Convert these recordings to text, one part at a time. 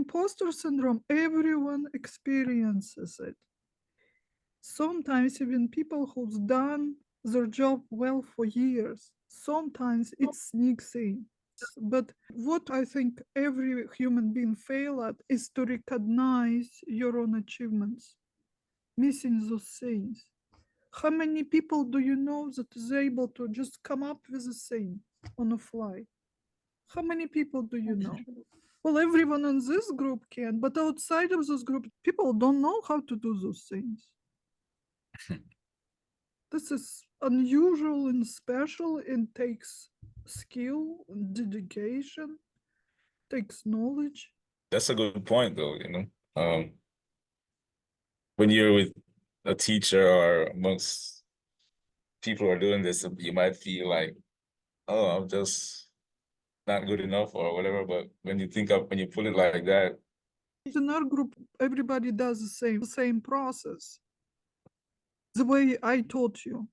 imposter syndrome, everyone experiences it. Sometimes even people who's done their job well for years, sometimes it sneaks in. But what I think every human being fail at is to recognize your own achievements, missing those things. How many people do you know that is able to just come up with a saying on the fly? How many people do you know? Well, everyone in this group can, but outside of this group, people don't know how to do those things. This is unusual and special and takes skill, dedication, takes knowledge. That's a good point, though, when you're with a teacher or amongst people who are doing this, you might feel like, oh, I'm just not good enough or whatever. But when you put it like that, In our group, everybody does the same process, the way I taught you.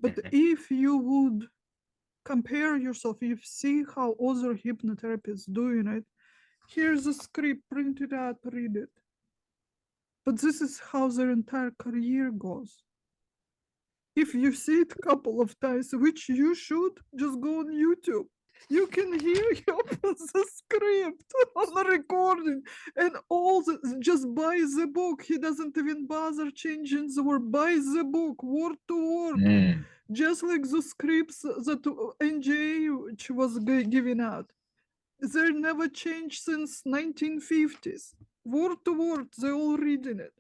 But if you would compare yourself, you see how other hypnotherapists doing it, here's a script, print it out, read it. But this is how their entire career goes. If you see it a couple of times, which you should, just go on YouTube. You can hear he opens the script on the recording and just buy the book. He doesn't even bother changing the word. Buy the book word to word, just like the scripts that NJ which was giving out. They never changed since 1950s. Word to word, they're all reading it.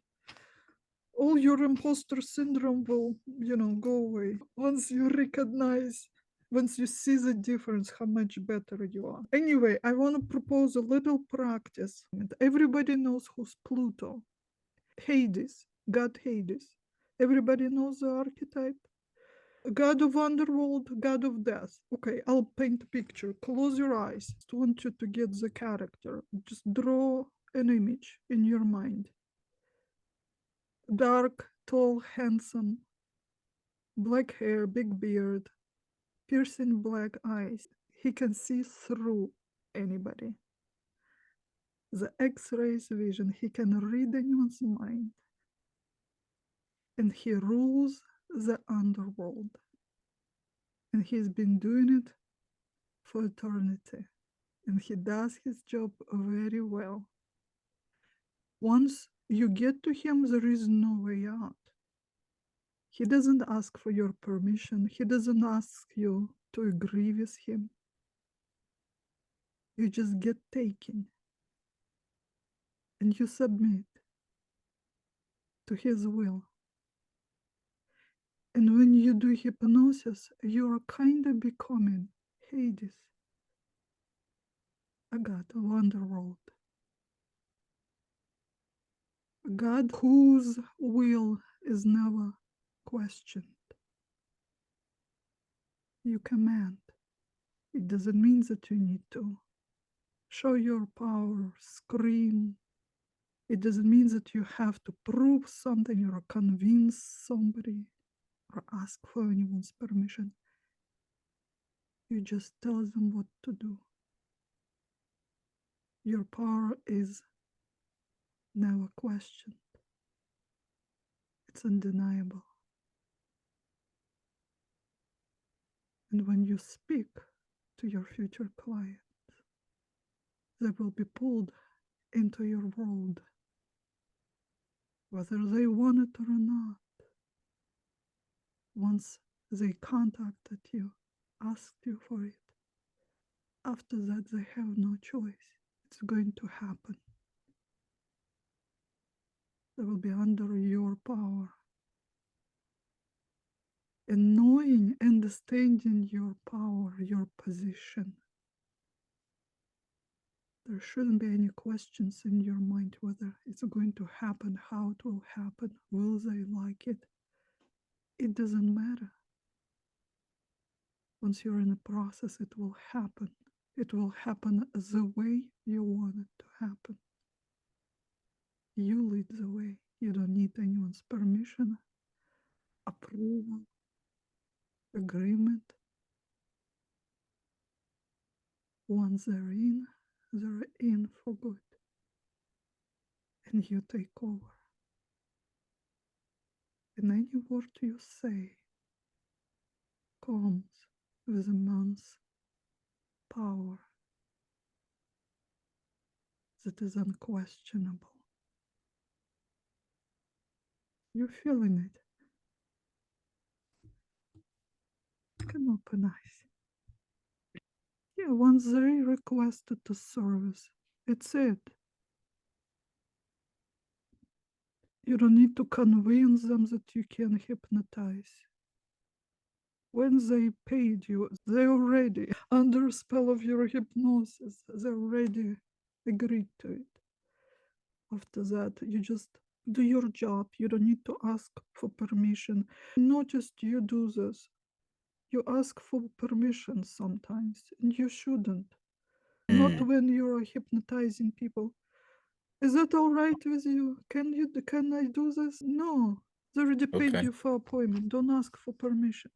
All your imposter syndrome will, go away once you recognize, once you see the difference, how much better you are. Anyway, I want to propose a little practice. Everybody knows who's Pluto. Hades, god Hades. Everybody knows the archetype. God of underworld, god of death. Okay, I'll paint a picture. Close your eyes. I want you to get the character. Just draw an image in your mind. Dark, tall, handsome, black hair, big beard, piercing black eyes. He can see through anybody. The X-rays vision, he can read anyone's mind. And he rules the underworld. And he's been doing it for eternity. And he does his job very well. Once you get to him, there is no way out. He doesn't ask for your permission. He doesn't ask you to agree with him. You just get taken and you submit to his will. And when you do hypnosis, you're kind of becoming Hades, a god of underworld, a god whose will is never questioned. You command. It doesn't mean that you need to show your power, scream. It doesn't mean that you have to prove something or convince somebody or ask for anyone's permission. You just tell them what to do. Your power is never questioned. It's undeniable. And when you speak to your future clients, they will be pulled into your world, whether they want it or not. Once they contacted you, asked you for it, after that they have no choice. It's going to happen. They will be under your power. And knowing, understanding your power, your position, there shouldn't be any questions in your mind whether it's going to happen, how it will happen, will they like it? It doesn't matter. Once you're in the process, it will happen. It will happen the way you want it to happen. You lead the way. You don't need anyone's permission, approval, agreement. Once they're in for good. and you take over. And any word you say comes with immense power that is unquestionable. You're feeling it. You can open eyes. Yeah, once they requested the service, it's it. You don't need to convince them that you can hypnotize. When they paid you, they already, under spell of your hypnosis, they already agreed to it. After that, you just do your job. You don't need to ask for permission. Not just you do this. You ask for permission sometimes, and you shouldn't. Not when you're hypnotizing people. Is that all right with you? Can I do this? No. They already paid Okay. you for appointment. Don't ask for permission.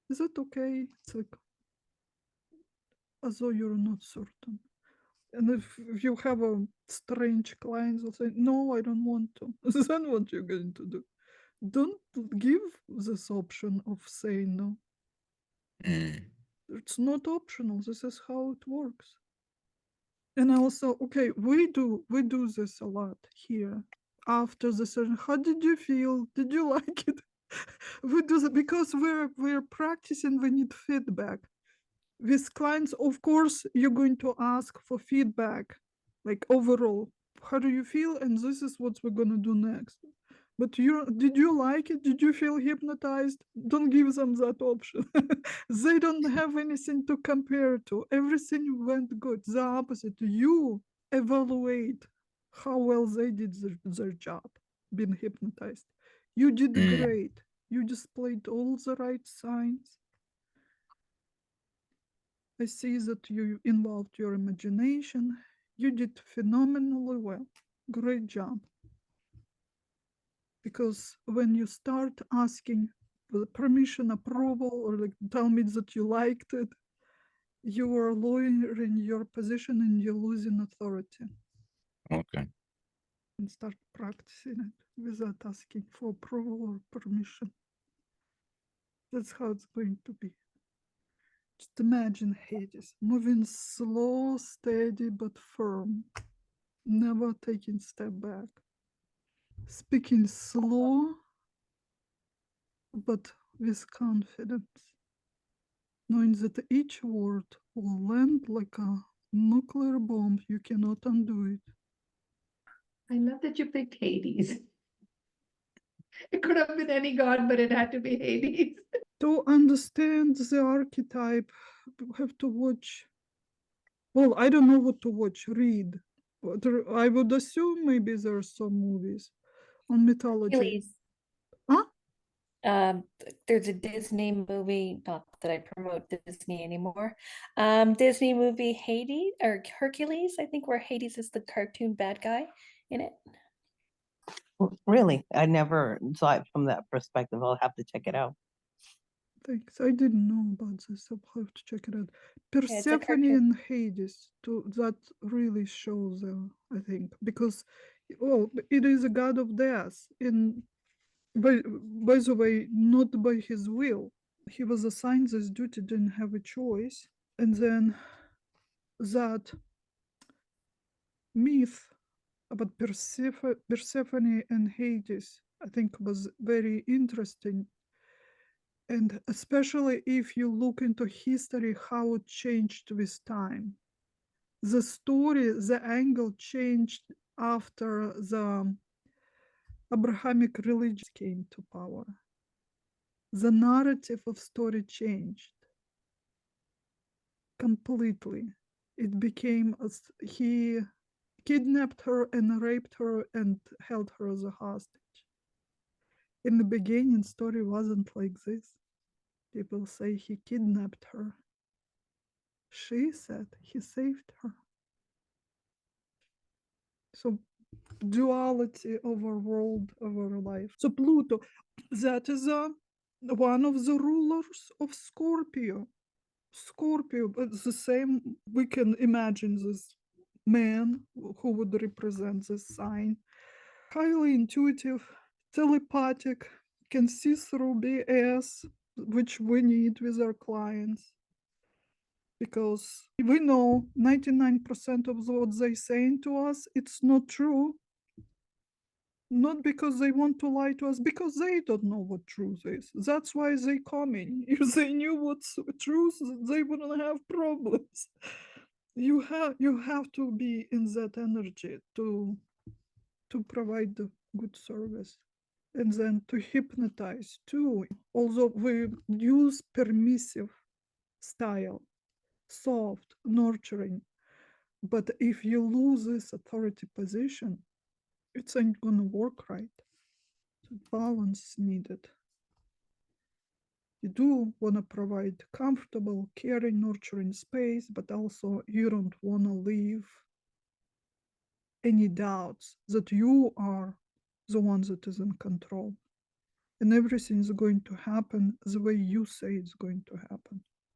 Is that okay? It's like as though you're not certain. And if you have a strange client, they'll say, no, I don't want to. Then what you're going to do? Don't give this option of saying no. It's not optional. This is how it works. And also, okay, we do this a lot here. After the session, how did you feel? Did you like it? We do that because we're practicing. We need feedback. With clients, of course, you're going to ask for feedback, like overall, how do you feel? And this is what we're gonna do next. But did you like it? Did you feel hypnotized? Don't give them that option. They don't have anything to compare to. Everything went good. The opposite. You evaluate how well they did their job, being hypnotized. You did great. You displayed all the right signs. I see that you involved your imagination. You did phenomenally well. Great job. Because when you start asking for permission, approval, or like tell me that you liked it, you are lowering your position and you're losing authority. Okay. And start practicing it without asking for approval or permission. That's how it's going to be. Just imagine Hades moving slow, steady, but firm, never taking step back. Speaking slow, but with confidence, knowing that each word will land like a nuclear bomb. You cannot undo it. I love that you picked Hades. It could have been any god, but it had to be Hades. To understand the archetype, you have to watch. Well, I don't know what to watch. Read. I would assume maybe there are some movies on mythology. Hercules. Huh? There's a Disney movie, not that I promote Disney anymore. Disney movie Hades or Hercules, I think, where Hades is the cartoon bad guy in it. Really? I never saw it from that perspective. I'll have to check it out. Thanks. I didn't know about this. I'll have to check it out. it's a Persephone cartoon. and Hades. That really shows, I think, because, well, it is a god of death. By the way, not by his will. He was assigned this duty, didn't have a choice. And then that myth about Persephone and Hades, I think, was very interesting. And especially if you look into history, how it changed with time. The story, the angle changed after the Abrahamic religion came to power. The narrative of story changed completely. It became he kidnapped her and raped her and held her as a hostage. In the beginning, story wasn't like this. People say he kidnapped her. She said he saved her. So duality of our world, of our life. So Pluto, that is one of the rulers of Scorpio. Scorpio, but the same, we can imagine this man who would represent this sign. Highly intuitive, telepathic, can see through BS, which we need with our clients. Because we know 99% of what they're saying to us, it's not true. Not because they want to lie to us, because they don't know what truth is. That's why they coming. If they knew what's truth, they wouldn't have problems. You have to be in that energy to provide the good service, and then to hypnotize too. Although we use permissive style, soft, nurturing, but if you lose this authority position, it ain't gonna work right. So balance needed. You do want to provide comfortable, caring, nurturing space, but also you don't want to leave any doubts that you are the one that is in control. And everything is going to happen the way you say it's going to happen.